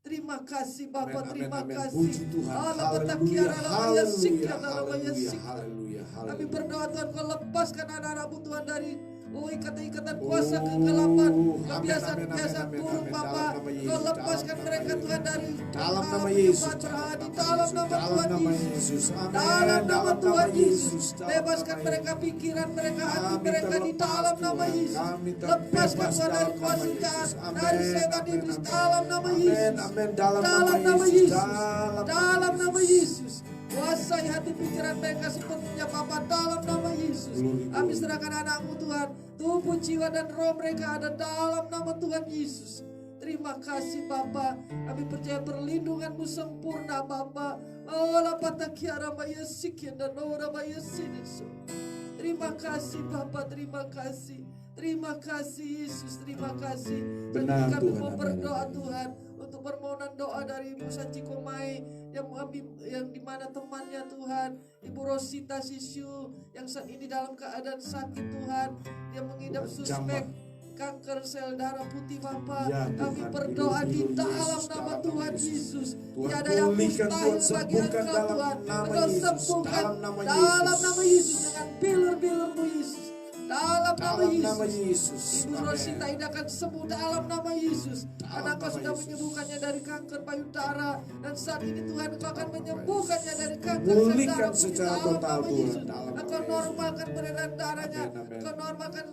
Terima kasih Bapa,
Amin,
terima
amin, amin.
kasih.
Puji Tuhan.
Allah
Haleluya,
betakiara namanya sikya,
haleluya,
namanya
haleluya,
sikya.
haleluya,
Kami
haleluya.
berdoa Tuhan Kau lepaskan anak-anak-Mu Tuhan dari ikatan-ikatan kuasa kegelapan, kebiasaan-kebiasaan
amin,
buruk
amin.
Bapa.
Dalam nama Yesus,
Kau lepaskan
dalam
mereka
nama
Tuhan dari
Dalam nama
pengalaman
Yesus,
kehidupan berhati.
dalam
Dalam nama
dalam
Tuhan
nama
Yesus.
Yesus. Amin.
Dalam nama Tuhan Yesus.
dalam
Bebaskan
nama
mereka pikiran mereka, hati
Kami
mereka di
terlepas,
dalam nama
Tuhan.
Yesus.
Kami
Lepaskan
terbebas
Tuhan dari
dalam nama
kuasa
Yesus.
jahat,
Amin,
dari setan
amin,
iblis
amin.
dalam nama
Amin,
Yesus.
amin. Dalam
Dalam
nama
nama
Yesus.
Yesus. Dalam nama Yesus. Kuasai hati pikiran mereka sepenuhnya Bapa dalam nama Yesus.
Glory,
Kami
glory.
serahkan anak-Mu Tuhan. Tubuh, jiwa dan roh mereka ada dalam nama Tuhan Yesus. Terima kasih Bapa. Kami percaya perlindungan-Mu sempurna Bapa. Oh lapatakiara mayasikin dan ora mayasinis. Terima kasih Bapa, terima kasih. Terima kasih Yesus, terima kasih.
Benar,
Kami
Tuhan.
mau berdoa
Amin.
Tuhan untuk permohonan doa dari Ibu Sanci Komai yang dimana temannya Tuhan, Ibu Rosita Sisyu yang saat ini dalam keadaan sakit Tuhan, dia mengidap
Tuhan,
suspek
jamah.
kanker sel darah putih Bapa.
Ya,
Kami
Tuhan,
berdoa di
hidup
dalam
Yesus,
nama
dalam
Tuhan
nama
Yesus.
Tuhan,
Tiada yang
pulihkan,
mustahil
Tuhan,
bagi
sembuhkan
Engkau
dalam
Tuhan.
nama
Engkau
Yesus,
sembuhkan
dalam nama
dalam
Yesus.
nama Yesus dengan pilur-pilur-Mu Yesus. Dalam nama
Dalam nama
Yesus.
Yesus.
Ibu
Amin.
Rosita ini akan sembuh dalam nama Yesus.
Dalam
Karena Engkau
nama
sudah
Yesus.
menyembuhkannya dari kanker payudara. Dan saat ini Tuhan Engkau akan menyembuhkannya dari kanker
Pulihkan
darah putih
secara
dalam
total,
nama
Tuhan.
Yesus.
Dalam nama
Engkau
Yesus.
normalkan peredaran darahnya.
Amin, amin.
Engkau normalkan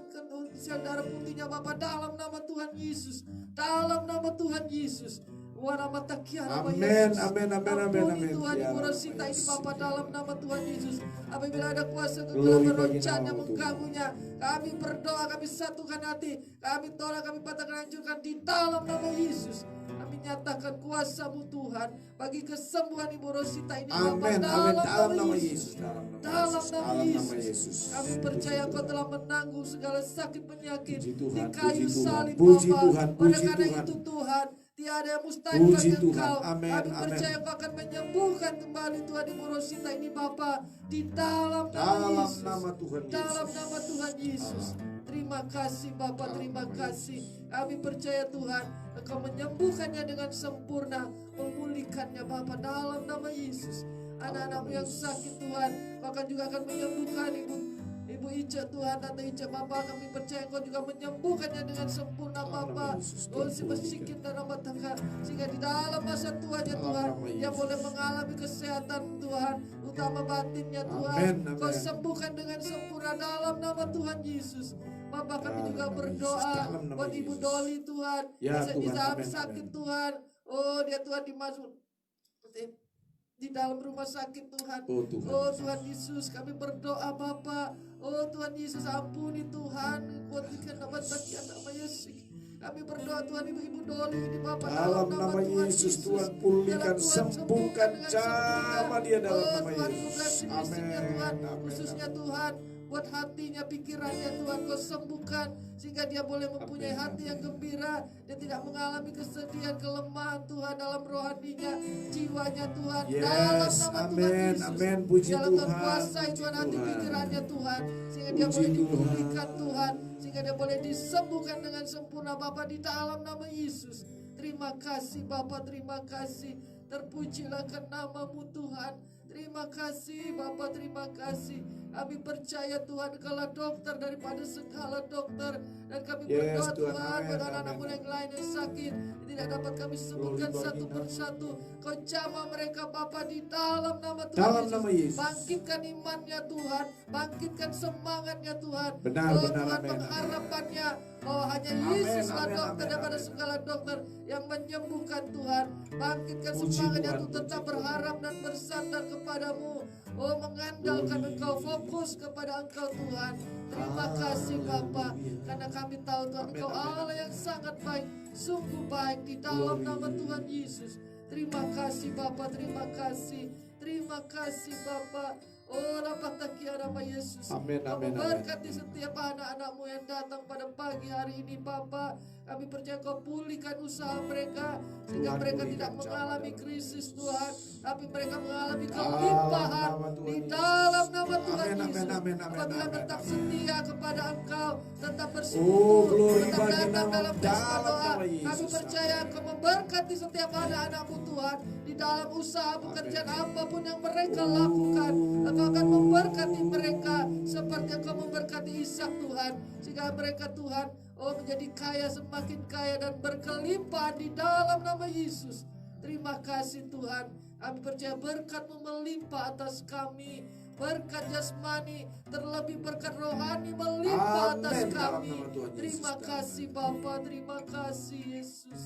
sel darah putihnya Bapa dalam nama Tuhan Yesus. Dalam nama Tuhan Yesus.
Amin, amin, amin, amin,
Ampuni
amin.
Tuhan
Ya,
Ibu
Rabbi
Rosita ini
Yesus.
Bapa dalam nama Tuhan Yesus. Apabila ada kuasa
Glory
kegelapan
bagi
roncana
namamu,
mengganggunya, kami berdoa, kami satukan hati, kami tolak, kami patahkan, hancurkan di dalam nama Yesus. Kami nyatakan kuasa-Mu Tuhan bagi kesembuhan Ibu Rosita ini Bapa
Amin, amin. Dalam nama Yesus.
Dalam
Yesus.
nama
Dalam
Yesus.
nama Yesus.
Kami percaya Engkau telah menanggung segala sakit penyakit
Puji
di
Tuhan,
kayu
puji Tuhan,
salib
puji
Bapa.
Tuhan,
Oleh
puji
karena
Tuhan.
itu Tuhan, tiada yang mustahil
Puji
bagi
Tuhan.
Engkau.
Amin,
Kami
amin.
percaya Engkau akan menyembuhkan kembali Tuhan Ibu Rosita ini Bapa di dalam nama
Dalam
Yesus.
nama Tuhan
Dalam
Yesus.
nama Tuhan Yesus. Terima kasih Bapa, terima kasih. Kami percaya Tuhan Engkau menyembuhkannya dengan sempurna, memulihkannya Bapa dalam nama Yesus. Anak-anakmu yang sakit Tuhan, bahkan juga akan menyembuhkan Ibu Ica Tuhan, Tante Ica Bapa, kami percaya Engkau juga menyembuhkannya dengan sempurna Bapa. Oh si besikin dan amat tangga, sehingga di dalam masa tuanya Tuhan, dia boleh mengalami kesehatan Tuhan, utama batinnya Tuhan.
Amin,
Kau
amin.
sembuhkan dengan sempurna dalam nama Tuhan Yesus. Bapa kami
Dalam
juga
nama
berdoa
Yesus, dalam nama
buat Ibu
Yesus.
Doli Tuhan,
Ya,
di
Tuhan,
dalam
amin,
sakit
amin.
Tuhan. Oh dia Tuhan dimasuk di dalam rumah sakit Tuhan.
Oh, Tuhan.
Oh Tuhan Yesus, kami berdoa Bapa. Oh Tuhan Yesus, ampuni Tuhan, kuatkan nama Yesus. Kami berdoa Tuhan Ibu Doli ini Bapa
Dalam nama Yesus, Tuhan pulihkan, sembuhkan jamah dia dalam
oh,
nama
Tuhan,
Yesus.
blessing-blessingnya
Amin,
Tuhan,
amin,
khususnya
amin.
Tuhan, buat hatinya, pikirannya Tuhan Kau sembuhkan, sehingga dia boleh mempunyai
Amin,
hati yang gembira. Dia tidak mengalami kesedihan, kelemahan Tuhan dalam rohaninya, jiwanya Tuhan. Dalam
Yes,
nama Tuhan
amin,
Yesus.
amin. Puji
Dalam
Tuhan,
kuasai
puji
Tuhan hati
Tuhan.
pikirannya Tuhan, sehingga dia
Puji
boleh
Tuhan.
dipulihkan Tuhan, sehingga dia boleh disembuhkan dengan sempurna Bapa di dalam nama Yesus. Terima kasih Bapa, terima kasih. Terpujilah ke namamu Tuhan. Terima kasih Bapa, terima kasih. Kami percaya Tuhan Engkaulah dokter daripada segala dokter. Dan kami
Yes,
berdoa
Tuhan.
Tuhan
Amin,
buat
amin.
anak-anak muda yang lain yang sakit, yang tidak dapat kami sembuhkan
Glory bagi
satu
nama.
persatu. Kau jamah mereka Bapa di dalam nama Tuhan
Dalam
Yesus.
nama Yesus.
Bangkitkan imannya Tuhan, bangkitkan semangatnya Tuhan.
Benar,
Oh
benar,
Tuhan,
amin,
pengharapannya bahwa hanya
Amin,
Yesuslah
amin,
dokter
amin,
daripada
amin.
segala dokter yang menyembuhkan Tuhan. Bangkitkan
Puji
semangatnya
Tuhan,
untuk tetap
puji
berharap dan bersandar kepadamu. Oh mengandalkan Engkau, fokus kepada Engkau Tuhan. Terima kasih Bapa, karena kami tahu Tuhan
Amin,
Engkau
amin.
Allah yang sangat baik, sungguh baik di dalam nama Tuhan Yesus. Terima kasih Bapa, terima kasih. Terima kasih Bapa. Oh Rapatakia nama Yesus.
Amin,
Kau
amin, amin.
memberkati setiap anak-anakmu yang datang pada pagi hari ini Bapa. Kami percaya Kau pulihkan usaha mereka, sehingga
Tuhan,
mereka
pulihkan
tidak
jamah
mengalami
dalam
krisis Tuhan, tapi mereka mengalami
Dalam
kelimpahan
nama Tuhan
di
Yesus.
dalam nama Tuhan
Amin, amin,
Yesus.
amin, amin,
Apabila
amin,
tetap
amin.
setia kepada Engkau, tetap
Oh,
bersekutu,
glory
tetap
bagi
datang
nama
dalam pesta
dalam
doa.
nama
Kami
Yesus.
percaya Engkau memberkati setiap anak-anakmu Tuhan di dalam usaha pekerjaan apapun yang mereka lakukan. Engkau akan memberkati mereka seperti Engkau memberkati Ishak Tuhan, sehingga mereka Tuhan menjadi kaya, semakin kaya dan berkelimpahan di dalam nama Yesus. Terima kasih Tuhan. Kami percaya berkat-Mu melimpah atas kami. Berkat jasmani, terlebih berkat rohani melimpah atas
Amin, dalam
kami.
nama Tuhan Yesus.
Terima kasih Bapa, terima kasih Yesus.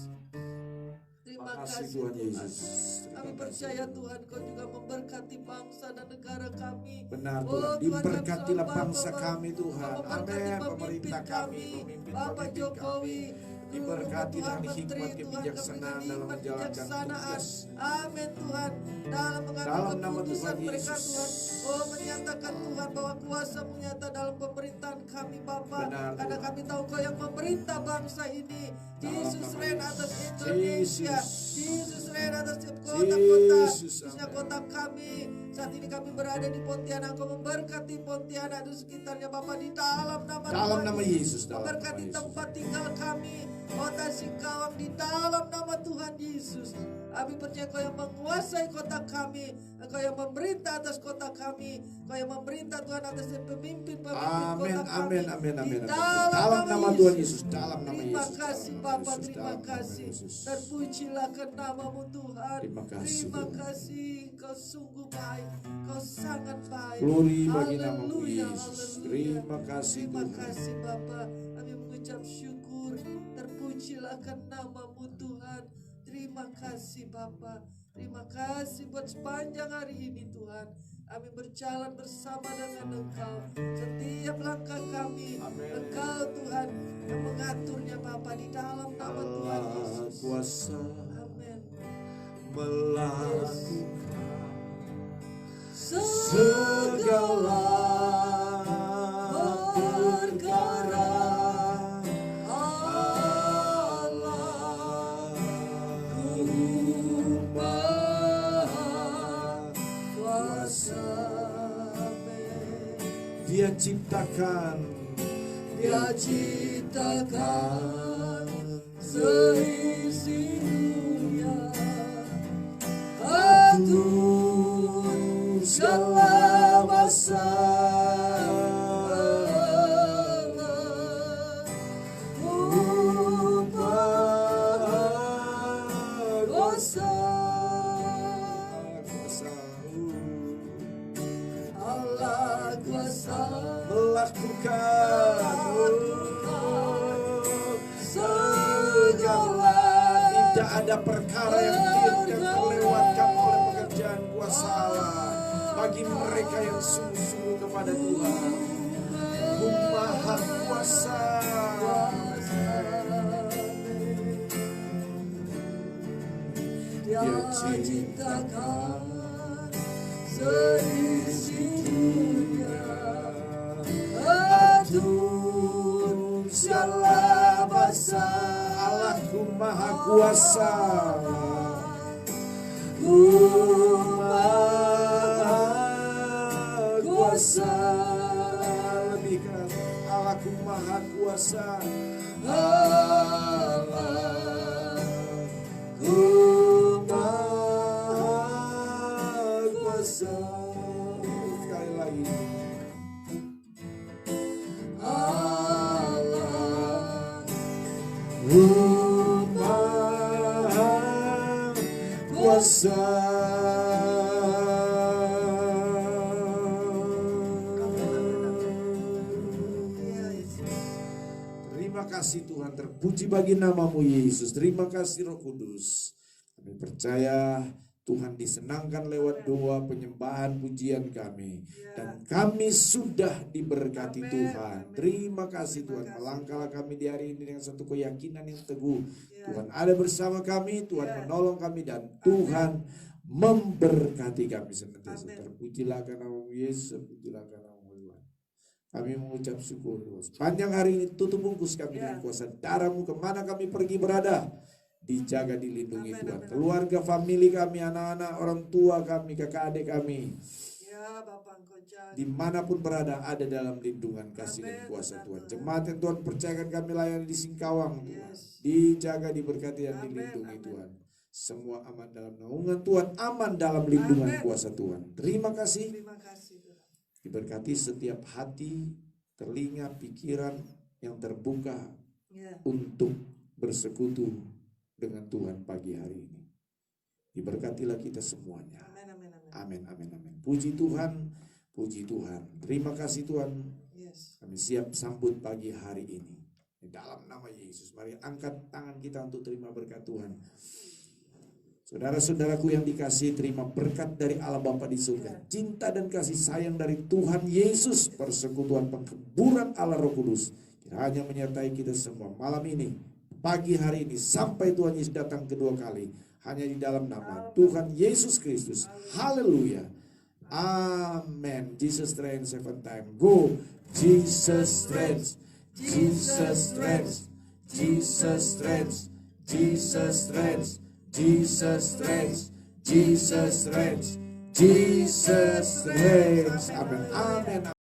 Terima
Terima kasih
kasih
Tuhan
Tuhan.
Yesus. Terima
Kami
kasih.
percaya Tuhan Kau juga memberkati bangsa dan negara kami.
Benar
Oh,
Tuhan,
Tuhan,
diberkatilah
kami
bangsa
selalu
kami Tuhan.
Kau memberkati
Amin,
pemimpin
pemerintah kami,
Bapak
pemimpin
Jokowi,
kami. Diberkati
Tuhan
dengan
menteri,
hikmat
Tuhan
kebijaksanaan dalam
hikmat
menjalankan
kebijaksanaan.
tugas.
Amin Tuhan. Dalam mengambil
Dalam nama
keputusan
Tuhan
mereka
Yesus.
Tuhan. Oh, menyatakan Tuhan bahwa kuasa-Mu nyata dalam pemerintahan kami Bapa.
Benar,
Karena
Tuhan.
kami tahu Kau yang memerintah bangsa ini. Jesus
nama
reign
Yesus.
atas Indonesia.
Jesus.
Jesus reign atas setiap kota-kota.
Jesus,
Khususnya
amin.
kota kami. Saat ini kami berada di Pontianak. Kau memberkati Pontianak dan sekitarnya Bapa di dalam nama
Dalam
Tuhan
nama Yesus, dalam
memberkati
nama Yesus.
tempat tinggal kami, kota Singkawang di dalam nama Tuhan Yesus. Kami percaya Kau yang menguasai kota kami, Kau yang memerintah atas kota kami, Kau yang memerintah Tuhan atas pemimpin-pemimpin
Amin,
kota kami.
amin, amin,
Di
amin, amin.
dalam
Dalam nama Tuhan Yesus, dalam nama
Terima
Yesus.
kasih
dalam nama
Bapa,
Yesus,
terima
dalam nama
kasih.
Yesus.
Terpujilah ke nama-Mu Tuhan.
Terima kasih,
Terima
Tuhan.
kasih, Kau sungguh baik, Kau sangat baik.
Glory bagi nama-Mu
Haleluya,
Yesus.
haleluya.
Terima kasih
Terima
Tuhan.
kasih Bapa. Kami mengucap syukur. Terpujilah ke nama-Mu Tuhan. Terima kasih Bapa. Terima kasih buat sepanjang hari ini Tuhan. Kami berjalan bersama dengan Engkau. Setiap langkah kami,
Amin.
Engkau Tuhan yang mengaturnya Bapa di dalam nama Tuhan
Allah
Yesus.
kuasa
Amin.
melakukan
Segala
perkara.
Allah Maha Kuasa.
Dia ciptakan,
Dia ciptakan seisi dunia, atur segala masalah, kuasa Allah kuasa
melakukan
segala.
tidak ada perkara yang tidak terlewatkan oleh pekerjaan kuasa Allah bagi mereka yang sungguh-sungguh kepada Tuhan. Maha kuasa.
Dia ciptakan seisi dunia, atur segala bahasa.
Allahku maha kuasa.
Maha kuasa.
Lebih keras. Allahku maha kuasa.
Allahku maha kuasa.
Sekali lagi.
Allahku maha kuasa.
Terima kasih Tuhan, terpuji bagi nama-Mu Yesus. Terima kasih Roh Kudus. Kami percaya Tuhan disenangkan lewat doa, penyembahan, pujian kami. Dan kami sudah diberkati Tuhan. Terima kasih Tuhan. Melangkahlah kami di hari ini dengan satu keyakinan yang teguh. Tuhan ada bersama kami, Tuhan menolong kami, dan Tuhan memberkati kami senantiasa. Terpujilah karena nama Yesus, terpujilah karena nama Tuhan. Kami mengucap syukur Tuhan. Sepanjang hari ini tutup bungkus kami dengan kuasa darah-Mu, kemana kami pergi berada. Dijaga, dilindungi Tuhan. Keluarga, famili kami, anak-anak, orang tua kami, kakak adik kami.
Ya Bapak Engkau jaga.
Dimanapun berada ada dalam lindungan kasih dan kuasa Tuhan. Jemaat yang Tuhan percayakan kami layani di Singkawang Tuhan. Dijaga, diberkati dan dilindungi Tuhan. Semua aman dalam naungan Tuhan, aman dalam lindungan kuasa Tuhan. Terima kasih.
Terima kasih Tuhan.
Diberkati setiap hati, telinga, pikiran yang terbuka
Ya.
untuk bersekutu dengan Tuhan pagi hari ini. Diberkatilah kita semuanya.
Amin, amin, amin.
Amin, amin, amin. Puji Tuhan, puji Tuhan. Terima kasih Tuhan.
Yes.
Kami siap sambut pagi hari ini. Di dalam nama Yesus, mari angkat tangan kita untuk terima berkat Tuhan. Saudara-saudaraku yang dikasihi, terima berkat dari Allah Bapa di surga. Cinta dan kasih sayang dari Tuhan Yesus, persekutuan penghiburan Allah Roh Kudus kiranya menyertai kita semua malam ini pagi hari ini sampai Tuhan Yesus datang kedua kali. Hanya di dalam nama Tuhan Yesus Kristus. Haleluya. Amen. Jesus reigns 7 times. Go. Jesus reigns. Jesus reigns. Jesus reigns. Jesus reigns. Jesus reigns. Jesus reigns. Jesus reigns. Amen. Amen.